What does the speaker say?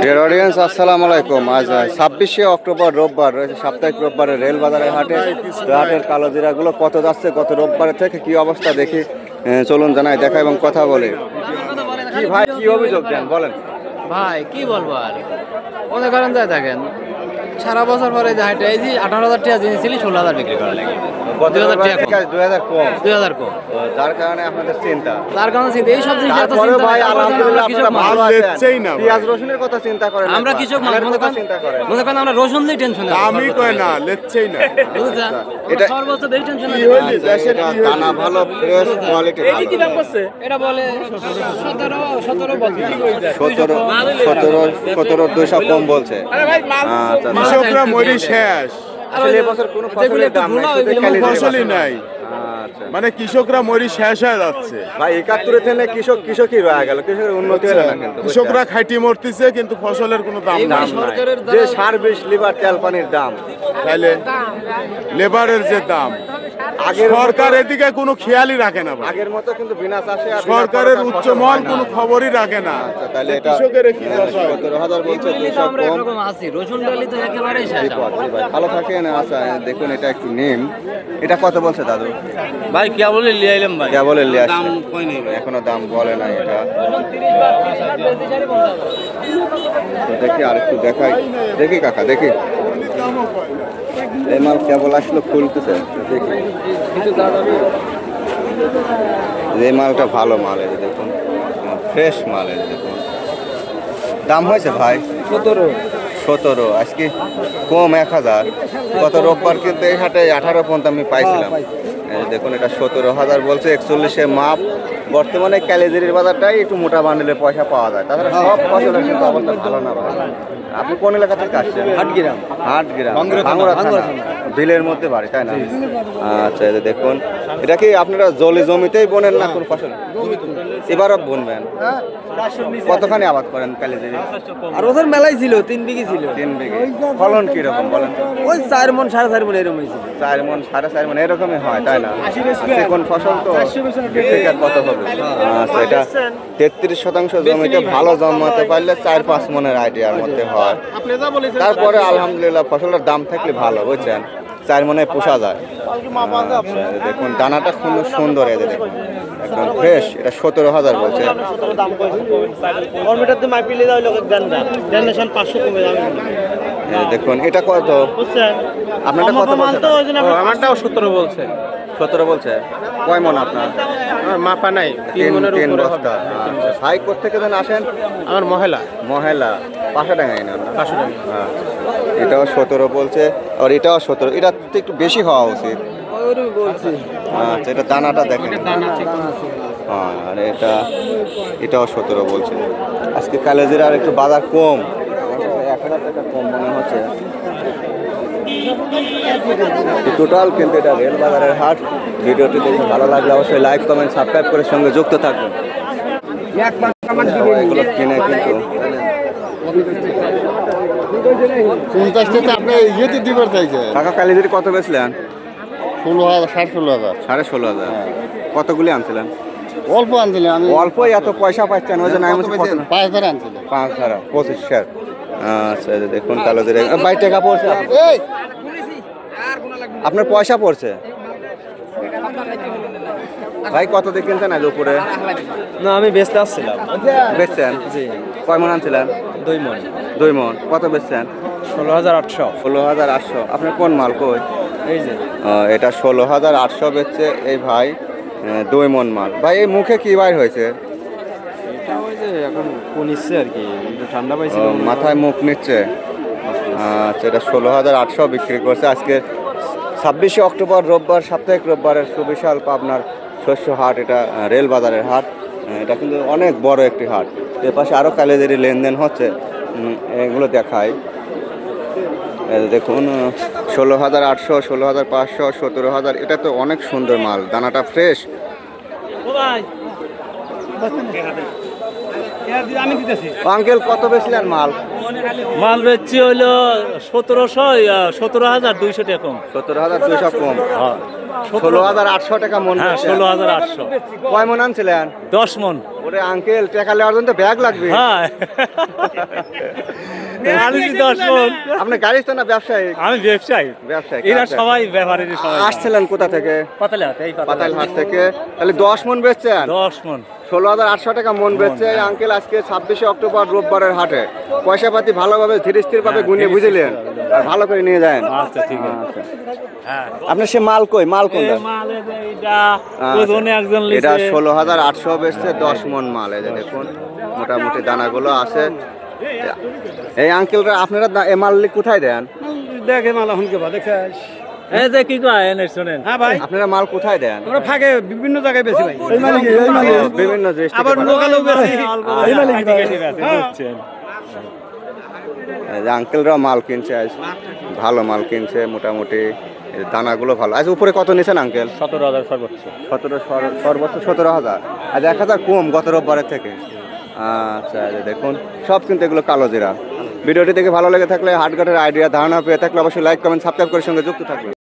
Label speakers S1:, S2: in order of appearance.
S1: Dear audience, আসসালামু আলাইকুম। আজ 26শে অক্টোবর রোববার রয়েছে, সাপ্তাহিক রোববারে রেলবাজারের হাটে। হাটের কালো জিরাগুলো কত যাচ্ছে গত রোববারের থেকে, কি অবস্থা দেখি। চলুন জানাই, দেখা এবং কথা বলে। কি ভাই, কি অভিযোগ দেন বলেন
S2: ভাই? কি বলবো আর, মনে করেন যায় থাকেন সারা বছর পরে যে হাটে এই যে 18,000 টাকা জিনিস ছিল 16,000 বিক্রি করা লাগে।
S1: 2000 কম,
S2: 2000 কম,
S1: যার কারণে আপনাদের চিন্তা।
S2: তার কারণে চিন্তা এই সব জিনিস এত
S1: তারপরে
S2: চিন্তা
S1: ভাই
S2: নাই।
S1: আলহামদুলিল্লাহ আপনারা ভালো আছেন
S3: না ভাই।
S1: পেঁয়াজ রসুনের কথা চিন্তা করেন না,
S2: আমরা কৃষক মানুষ,
S1: ধানের
S2: মনে
S1: কথা
S2: করেন
S1: চিন্তা করেন।
S2: মনে করেন আমরা রসুন দিয়ে টেনশন
S3: আমি কই না লেচ্ছেই না।
S2: বুঝছেন,
S1: এটা
S2: সর্বোচ্চ বেশি টেনশন
S3: কি হইলি দেশের
S1: এটা
S3: কি হইলি?
S1: দানা ভালো, ফ্রেশ কোয়ালিটি ভালো।
S2: এটা বলে 17 বলছে
S1: 17 200 কম বলছে। আচ্ছা,
S3: কৃষকরা মরি শেষ,
S1: আসলে এবছর কোনো ফসলের দাম নাই, শুধু
S3: কোনো
S1: খালি
S3: ফসলই
S1: রেল।
S3: নাই।
S1: আচ্ছা
S3: মানে কৃষকরা মরি শেষ হয়ে যাচ্ছে।
S1: ভাই 71 থেকে কৃষকই রয়ে গেল, কৃষকের উন্নতি হলো না কিন্তু।
S3: কৃষকরা খাইটি মরতেছে কিন্তু ফসলের কোনো দাম
S1: দাম
S3: নাই।
S1: নাই।
S2: সরকারের দ্বারা-
S1: যে সার বিষ লিভার তেল পানির দাম
S3: তাইলে লেবারের যে দাম,
S1: আগের
S3: সরকার এদিকে কোনো খেয়ালই রাখে না ভাই।
S1: আগের মতো কিন্তু বিনা চাষে আর বিনা
S3: সরকারের
S1: খরচে
S3: উচ্চ
S1: ফসল
S3: মহল
S1: হয় না।
S3: কোনো খবরই রাখে না।
S1: আচ্ছা, তাহলে এটা
S3: কৃষকের কি দশা?
S1: 17,000 বলছে,
S2: এগুলি তো
S1: 200
S2: আমরা
S1: কম।
S2: একরকম আছি, রসুন ডালি তো একেবারেই শেষ।
S1: বিপদ, জি ভাই। ভালো থাকেন। আচ্ছা দেখুন, এটা একটু নিম। এটা কত বলছে দাদু?
S2: ভাই কে বলে লিয়ে আইলাম ভাই,
S1: কে বলে লিয়ে আসছে?
S2: দাম কই নাই ভাই,
S1: এখনো দাম বলে নাই এটা। তো দেখি আর একটু দেখাই, দেখি কাকা দেখি। এই মাল কেবল আসলো, খুলতেছে, দেখি। এই মালটা ভালো মাল, এই যে দেখুন, ফ্রেশ মাল, এই যে দেখুন। দাম হয়েছে ভাই 17, আজকে কম 1000। গত রোববার কিন্তু এই হাটে 18 পর্যন্ত আমি পাইছিলাম। এই যে দেখুন, এটা 17,000 বলছে, 41-এ মাপ। বর্তমানে ক্যালেজেরির বাজারটাই একটু মোটা বান্ডেলে পয়সা পাওয়া যায়, তাছাড়া সব ফসলের কিন্তু অবস্থা ভালো না ভাই। আপনি কোন এলাকা থেকে আসছেন? হাটগ্রাম, ভাঙ্গুড়া থানা, বিলের মধ্যে বাড়ি, তাই না? আচ্ছা, এই যে দেখুন, এটা কি আপনারা জমিতেই বোনেন না কোন ফসল? এবারও বুনবেন? কতখানি আবাদ করেন ক্যালেজেরি?
S2: আর ওদের মেলাই ছিল 3 বিঘি ছিল,
S1: 3 বিঘে। ফলন কিরকম বলেন?
S2: ওই 4 মণ 4.5 মণ এরকম হয়েছিল।
S1: 4 মণ 4.5 মণ এরকমই হয়, তাই না? কোন ফসল তো ঠিক আর কত হবে? আচ্ছা, এটা 33% জমিতে ভালো জমাতে পারলে 4-5 মণের আইডিয়ার মধ্যে হয়। তারপরে আলহামদুলিল্লাহ ফসলের দাম থাকলে ভালো, বুঝছেন, 4 মণে পোষা যায়। আচ্ছা, দেখুন দানাটা খুব সুন্দর, এই যে দেখুন, একদম ফ্রেশ। এটা 17,000 বলছে। এই যে দেখুন, এটা কত? আপনারটা কত বলছে?
S2: আমারটাও 17 বলছে।
S1: 17 বলছে। কয় মণ আপনার?
S2: মাপা নাই, 3
S1: তিন
S2: মণের উপরে
S1: বস্তা। আচ্ছা, ভাই কোথেকে যেন আসেন?
S2: আমার
S1: মহেলা পাশাডাঙ্গাই না? এটাও 17 বলছে, আর এটাও 17। এটা তো একটু বেশি হওয়া উচিত। আচ্ছা, এটা দানাটা দেখেন। হ্যাঁ, আর এটাও 17 বলছে। আজকে কালেজের আর একটু বাজার কম, 1000 টাকা কম মনে হচ্ছে। টোটাল কিন্তু এটা রেল বাজারের হাট। ভিডিওটি দেখে ভালো লাগলে অবশ্যই লাইক, কমেন্ট, সাবস্ক্রাইব করে সঙ্গে যুক্ত থাকবেন। এগুলো কিনে কিন্তু
S3: 50 আপনি ইয়েতে দিবার চাইছে
S1: কাকা কালিজিরি কত বেচলেন?
S3: 16,000 16,000
S1: 16,500। কতগুলি আনছিলেন?
S3: অল্প আনছিলাম আমি,
S1: অল্পই এত পয়সা পাচ্ছেন, ওই জন্য আমি বলছি কত?
S3: 5,000 আনছিলাম।
S1: 5 ধারা 25 শেয়ার। আচ্ছা, এই যে দেখুন কালোজিরি 22 টাকা পড়ছে। আপনার পয়সা পড়ছে ভাই? কত দিয়ে কিনছেন আজ উপরে?
S2: না, আমি বেচতে আসছিলাম।
S1: বেচছেন?
S2: জি,
S1: কয় মণ আনছিলেন?
S2: 2 মণ।
S1: 2 মণ। কত বেচছেন?
S2: 16,800।
S1: 16,800। আপনার কোন মাল কই?
S2: এই যে
S1: এটা 16,800 বেচছে এই ভাই, 2 মণ মাল। ভাই এই মুখে কি বাইর হয়েছে?
S2: এটা ওই যে এখন কোন ইচ্ছে আর কি, একটু ঠান্ডা পাইছিল,
S1: মাথায় মুখ নিচ্ছে। আচ্ছা, এটা 16,800 বিক্রি করছে। আজকে 26শে অক্টোবর রোববার, সাপ্তাহিক রোববারের সুবিশাল পাবনার শস্য হাট। এটা রেল বাজারের হাট। এটা কিন্তু অনেক বড় একটি হাট। এর পাশে আরও কালেজেরই লেনদেন হচ্ছে, এগুলো দেখায়। দেখুন 16,800, 16,500, 17,000। এটা তো অনেক সুন্দর মাল, দানাটা ফ্রেশ। আঙ্কেল কত বেচলেন মাল?
S4: মাল বেচছি হইলো 1700, 17,200 টাকা কম।
S1: 17,200 কম। 16,800 টাকা মন
S4: হ্যাঁ
S1: বেচছেন।
S4: 16,800
S1: কয় মন আনছিলেন?
S4: 10 মন।
S1: ওরে আঙ্কেল টাকা নেওয়ার জন্য ব্যাগ লাগবে।
S4: হ্যাঁ আনিছি 10 মন।
S1: আপনি গাড়ি তো না ব্যবসায়ী?
S4: আমি ব্যবসায়ী।
S1: ব্যবসায়ী।
S4: এরা
S1: আচ্ছা।
S4: সবাই ব্যাপারীরা সবাই।
S1: আসছিলেন কোথা থেকে?
S4: পাতালহাট, এই
S1: পাতালহাট থেকে। তাহলে 10 মন বেচছেন?
S4: 10 মন।
S1: 16,800 টাকা মন বেচছে এই আঙ্কেল আজকে 26শে অক্টোবর রোববারের হাটে। পয়সা পাতি ভালোভাবে ধীরে স্থির ভাবে গুনে বুঝলেন আর ভালো করে নিয়ে যান।
S4: আচ্ছা ঠিক আছে।
S1: আচ্ছা।
S4: হ্যাঁ
S1: আপনার সে মাল কই? মাল কোনটা?
S4: এই মাল এই যে এইটা ওজনে একজন লিছে।
S1: এটা 16,800 বেচছে 10 মন মাল। এই যে দেখুন মোটামুটি দানাগুলো আছে। এই আঙ্কেলরা আপনারা এই মাল কোথায় দেন?
S5: দেখে মালা হুনকে বা দেখছিস?
S4: এই যে কি কয় এনে শুনেন।
S5: হ্যাঁ ভাই,
S1: আপনারা মাল কোথায় দেন?
S5: আমরা ফাঁকে বিভিন্ন জায়গায় বেশি ভাই।
S1: বিভিন্ন দেশ থেকে
S5: আবার
S1: পাঠান।
S5: লোকালও বেশি।
S4: এই মালিক বুঝছেন।
S1: এই যে আঙ্কেলরা মাল কিনছে আজ ভালো মাল কিনছে মোটামুটি এই দানাগুলো ভালো। আজ উপরে কত নিছেন আঙ্কেল?
S4: 17,000 সর্বোচ্চ।
S1: 17 সর্বোচ্চ 17,000। আজ 1,000 কম গত রোববারের থেকে। আচ্ছা এই যে দেখুন সব কিন্তু এগুলো কালো জিরা। ভিডিওটি দেখে ভালো লেগে থাকলে হাটঘাটের আইডিয়া ধারণা পেয়ে থাকলে অবশ্যই লাইক কমেন্ট সাবস্ক্রাইব করে সঙ্গে যুক্ত থাকবে।